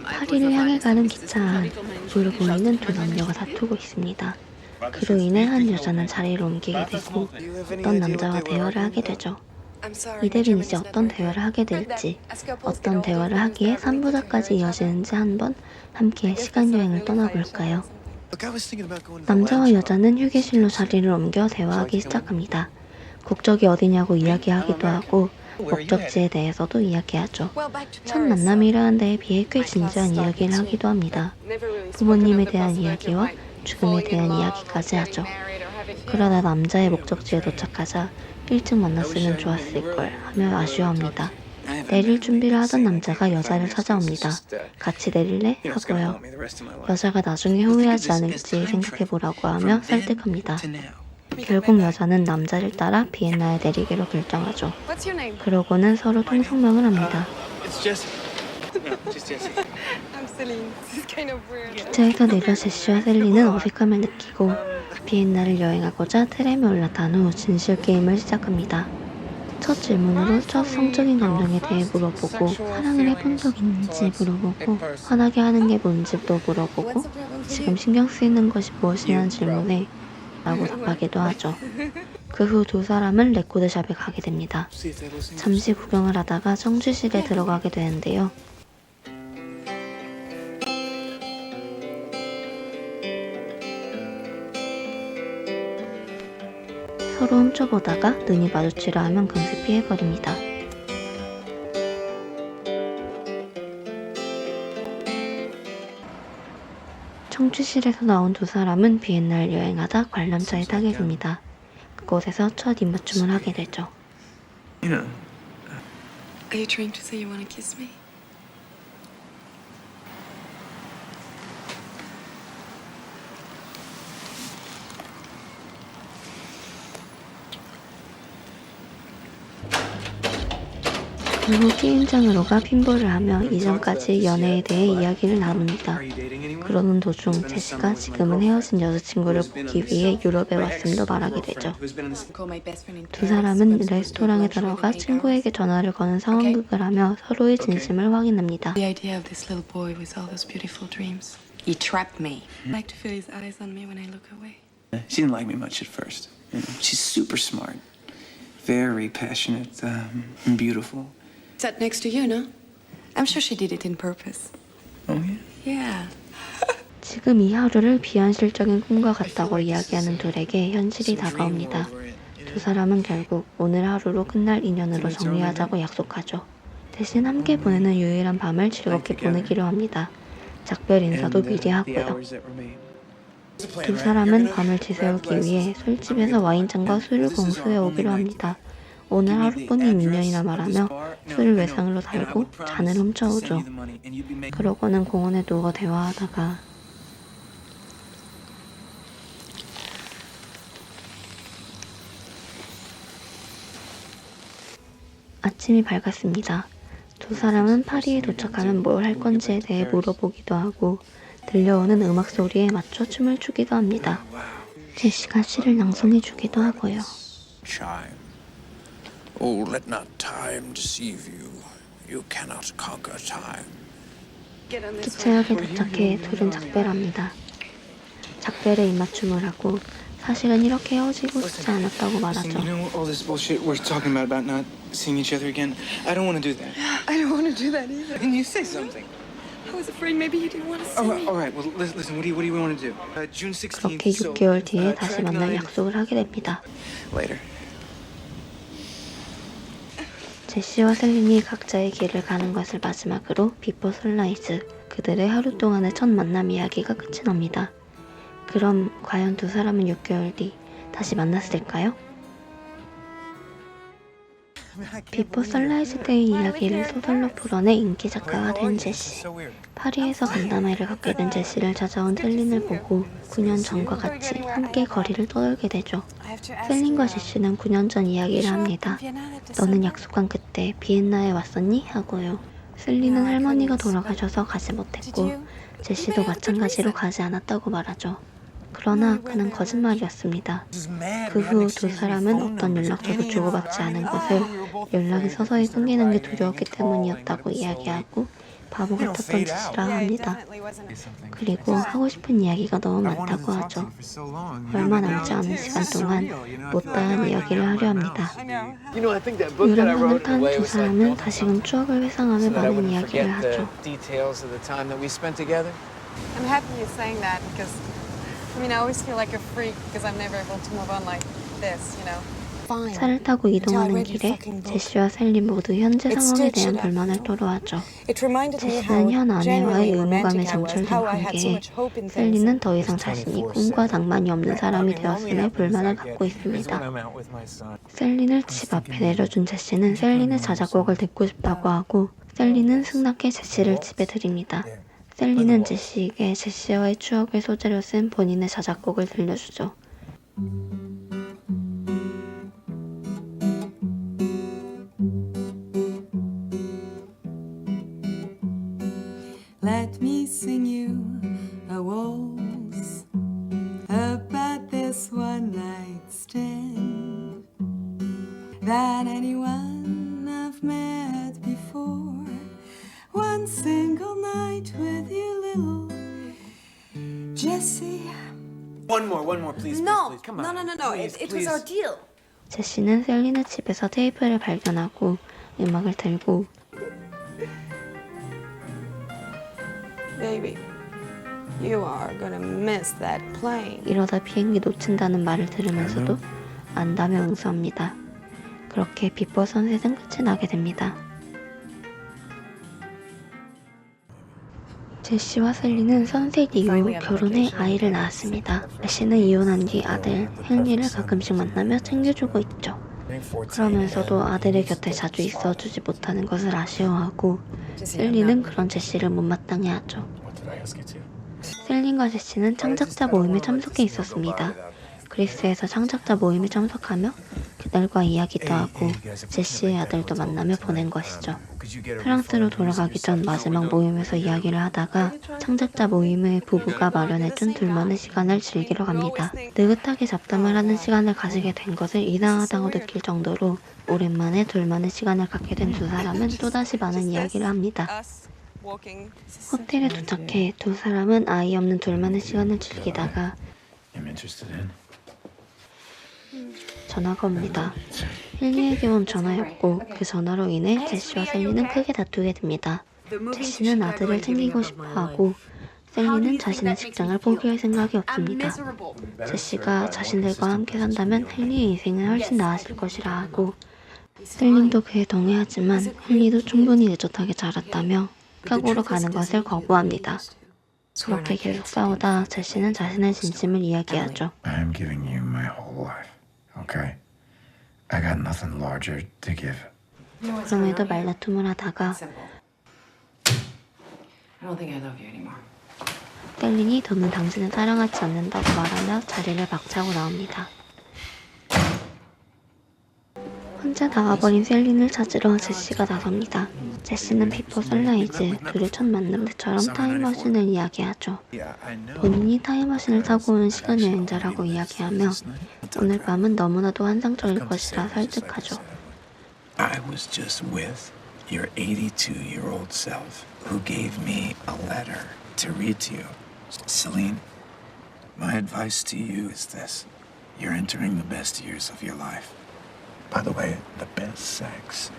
파리를 향해 가는 기차 안 부르 보이는 두 남녀가 다투고 있습니다. 그로 인해 한 여자는 자리를 옮기게 되고 어떤 남자와 대화를 하게 되죠. 이들은 이제 어떤 대화를 하게 될지, 어떤 대화를 하기에 3부작까지 이어지는지 한번 함께 시간여행을 떠나볼까요? 남자와 여자는 휴게실로 자리를 옮겨 대화하기 시작합니다. 국적이 어디냐고 이야기하기도 하고 목적지에 대해서도 이야기하죠. 첫 만남이라는 데에 비해 꽤 진지한 이야기를 하기도 합니다. 부모님에 대한 이야기와 죽음에 대한 이야기까지 하죠. 그러다 남자의 목적지에 도착하자 일찍 만났으면 좋았을걸 하며 아쉬워합니다. 내릴 준비를 하던 남자가 여자를 찾아옵니다. 같이 내릴래? 하고요. 여자가 나중에 후회하지 않을지 생각해보라고 하며 설득합니다. 결국 여자는 남자를 따라 비엔나에 내리기로 결정하죠. 그러고는 서로 통성명을 합니다. 기차에서 내려 제시와 셀리는 어색함을 느끼고 비엔나를 여행하고자 트램에 올라탄 후 진실 게임을 시작합니다. 첫 질문으로 첫 성적인 감정에 대해 물어보고 사랑을 해본 적 있는지 물어보고 화나게 하는 게 뭔지도 물어보고 지금 신경 쓰이는 것이 무엇이냐는 질문에 라고 답하기도 하죠. 그 후 두 사람은 레코드샵에 가게 됩니다. 잠시 구경을 하다가 청취실에 들어가게 되는데요. 서로 훔쳐보다가 눈이 마주치려 하면 금세 피해버립니다. 청취실에서 나온 두 사람은 비엔나를 여행하다 관람차에 타게 됩니다. 그곳에서 첫 입맞춤을 하게 되죠. Are you trying to say you want to kiss me? 그 후 게임장으로 가 핀볼을 하며 이전까지 연애에 대해 이야기를 나눕니다. 그러는 도중 제시가 지금은 헤어진 여자친구를 보기 위해 유럽에 왔음도 말하게 되죠. 두 사람은 레스토랑에 들어가 친구에게 전화를 거는 상황극을 하며 서로의 진심을 확인합니다. The idea of this little boy with all those beautiful dreams. He trapped me. I like to feel his eyes on me when I look away. She didn't like me much at first. She's super smart, very passionate, and beautiful. Sat next to you, no? I'm sure she did it in purpose. Oh yeah? Yeah. 지금 이 하루를 비현실적인 꿈과 같다고 이야기하는 둘에게 현실이 다가옵니다. 두 사람은 결국 오늘 하루로 끝날 인연으로 정리하자고 약속하죠. 대신 함께 보내는 유일한 밤을 즐겁게 보내기로 합니다. 작별 인사도 미리 하고요. 두 사람은 밤을 지새우기 위해 술집에서 와인잔과 술을 공수해 오기로 합니다. 오늘 하루뿐인 인연이라 말하며 술을 외상으로 달고 잔을 훔쳐오죠. 그러고는 공원에 누워 대화하다가 아침이 밝았습니다. 두 사람은 파리에 도착하면 뭘 할 건지에 대해 물어보기도 하고 들려오는 음악 소리에 맞춰 춤을 추기도 합니다. 제시가 시를 낭송해주기도 하고요. Oh, let not time deceive you. You cannot conquer time. 기차역에 도착해 둘은 작별을 합니다. 작별에 입맞춤을 하고 사실은 이렇게 헤어지고 싶지 않았다고 말하죠. You know all this bullshit we're talking about not seeing each other again? I don't want to do that. I don't want to do that either. Can you say something? I was afraid maybe you didn't want to see me. All right. Well, listen. What do you want to do? June 16th. 그렇게 6개월 뒤에 다시 만날 약속을 하게 됩니다. Later. 제시와 셀린이 각자의 길을 가는 것을 마지막으로 비포 선라이즈, 그들의 하루 동안의 첫 만남 이야기가 끝이 납니다. 그럼 과연 두 사람은 6개월 뒤 다시 만났을까요? 비포 선라이즈 때의 이야기를 소설로 풀어내 인기 작가가 된 제시. 파리에서 간담회를 갖게 된 제시를 찾아온 셀린을 보고 9년 전과 같이 함께 거리를 떠돌게 되죠. 셀린과 제시는 9년 전 이야기를 합니다. 너는 약속한 그때 비엔나에 왔었니? 하고요. 셀린은 할머니가 돌아가셔서 가지 못했고 제시도 마찬가지로 가지 않았다고 말하죠. 그러나 그는 거짓말이었습니다. 그 후 두 사람은 어떤 연락처도 주고받지 않은 것을 연락이 서서히 끊기는 게 두려웠기 때문이었다고 이야기하고 바보 같았던 짓이라 합니다. 그리고 하고 싶은 이야기가 너무 많다고 하죠. 얼마 남지 않은 시간 동안 못다한 이야기를 하려 합니다. 유람선을 탄 두 사람은 다시금 추억을 회상하며 많은 이야기를 하죠. I'm happy you're saying that because, I mean, I always feel like a freak because I'm never able to move on like this, you know. 차를 타고 이동하는 길에 제시와 셀리 모두 현재 상황에 대한 불만을 토로하죠. 제시는 현 아내와의 의무감에 정철된 관계에 셀리는 더 이상 자신이 꿈과 낭만이 없는 사람이 되었음에 불만을 갖고 있습니다. 셀린을 집 앞에 내려준 제시는 셀린의 자작곡을 듣고 싶다고 하고 셀리는 승낙해 제시를 집에 들입니다. 셀리는 제시에게 제시와의 추억을 소재로 쓴 본인의 자작곡을 들려주죠. Let me sing you a waltz about this one night stand that anyone I've met before. One single night with you, little Jessie. One more, please. No, Come on. no. It was our deal. 제시는 셀린의 집에서 테이프를 발견하고 음악을 틀고 Baby, you are gonna miss that plane. 이러다 비행기 놓친다는 말을 들으면서도 안다며 응수합니다. 그렇게 비포 선셋은 끝이 나게 됩니다. 제시와 셀리는 선셋 이후 결혼해 아이를 낳았습니다. 제시는 이혼한 뒤 아들 헨리를 가끔씩 만나며 챙겨주고 있죠. 그러면서도 아들의 곁에 자주 있어주지 못하는 것을 아쉬워하고 셀리는 그런 제시를 못마땅해 하죠. 셀린과 제시는 창작자 모임에 참석해 있었습니다. 그리스에서 창작자 모임에 참석하며 그들과 이야기도 하고 제시의 아들도 만나며 보낸 것이죠. 프랑스로 돌아가기 전 마지막 모임에서 이야기를 하다가 창작자 모임의 부부가 마련해준 둘만의 시간을 즐기러 갑니다. 느긋하게 잡담을 하는 시간을 가지게 된 것을 이상하다고 느낄 정도로 오랜만에 둘만의 시간을 갖게 된 두 사람은 또다시 많은 이야기를 합니다. 호텔에 도착해 두 사람은 아이 없는 둘만의 시간을 즐기다가 전화가 옵니다. 헨리에게 온 전화였고 그 전화로 인해 제시와 셀리는 크게 다투게 됩니다. 제시는 아들을 챙기고 싶어하고 셀리는 자신의 직장을 포기할 생각이 없습니다. 제시가 자신들과 함께 산다면 헨리의 인생은 훨씬 나아질 것이라 하고 셀린도 그에 동의하지만 헨리도 충분히 늦었하게 자랐다며 시카고로 가는 것을 거부합니다. 그렇게 계속 싸우다 제시는 자신의 진심을 이야기하죠. I'm giving you my whole life, okay? I got nothing larger to give. 그럼에도 말다툼을 하다가 I don't think I love you anymore. 셀린이 더는 당신을 사랑하지 않는다고 말하며 자리를 박차고 나옵니다. 혼자 나와버린 셀린을 찾으러 제시가 나섭니다. 제시는 비포 선라이즈, 둘의 첫 만남 때처럼 타임머신을 이야기하죠. 본인이 타임머신을 타고 온 시간여행자라고 이야기하며 오늘 밤은 너무나도 환상적일 것이라 설득하죠. I was just with your 82-year-old self who gave me a letter to read to you. Celine, my advice to you is this. You're entering the best years of your life. By the way, the best sex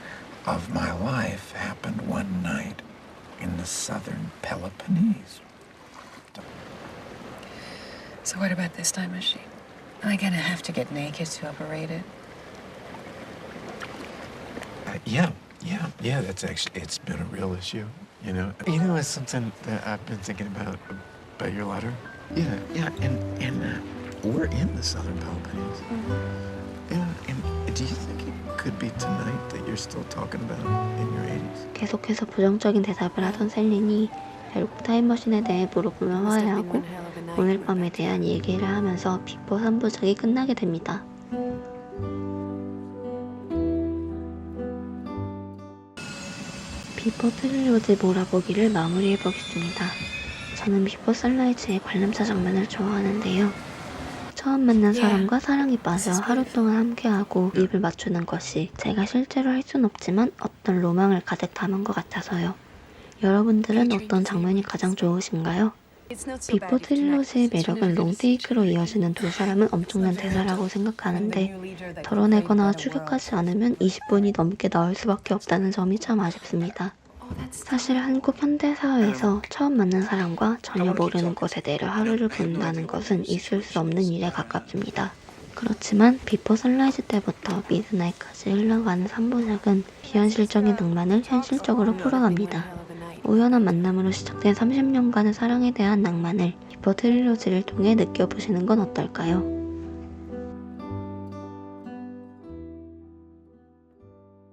of my life happened one night in the southern Peloponnese. So what about this time machine? Am I gonna have to get naked to operate it? Yeah. That's actually, it's been a real issue, you know. You know, it's something that I've been thinking about your letter. Yeah, and we're in the southern Peloponnese. Yeah, and do you think it could be tonight that you're still talking about in your 80s? 계속해서 부정적인 대답을 하던 셀린이 결국 타임머신에 대해 물어보며 화해하고 오늘 밤에 대한 얘기를 하면서 비포 3부작이 끝나게 됩니다. 비포 트릴로지 몰아보기를 마무리해보겠습니다. 저는 비포 선라이즈의 관람차 장면을 좋아하는데요. 처음 만난 사람과 사랑에 빠져 하루 동안 함께하고 입을 맞추는 것이 제가 실제로 할 순 없지만 어떤 로망을 가득 담은 것 같아서요. 여러분들은 어떤 장면이 가장 좋으신가요? 비포 트릴로지의 매력은 롱테이크로 이어지는 두 사람은 엄청난 대사라고 생각하는데 덜어내거나 추격하지 않으면 20분이 넘게 나올 수밖에 없다는 점이 참 아쉽습니다. 사실 한국 현대사회에서 처음 만난 사람과 전혀 모르는 곳에 내려 하루를 보낸다는 것은 있을 수 없는 일에 가깝습니다. 그렇지만 비포 선라이즈 때부터 미드나잇까지 흘러가는 3부작은 비현실적인 낭만을 현실적으로 풀어갑니다. 우연한 만남으로 시작된 30년간의 사랑에 대한 낭만을 비포 트릴로지를 통해 느껴보시는 건 어떨까요?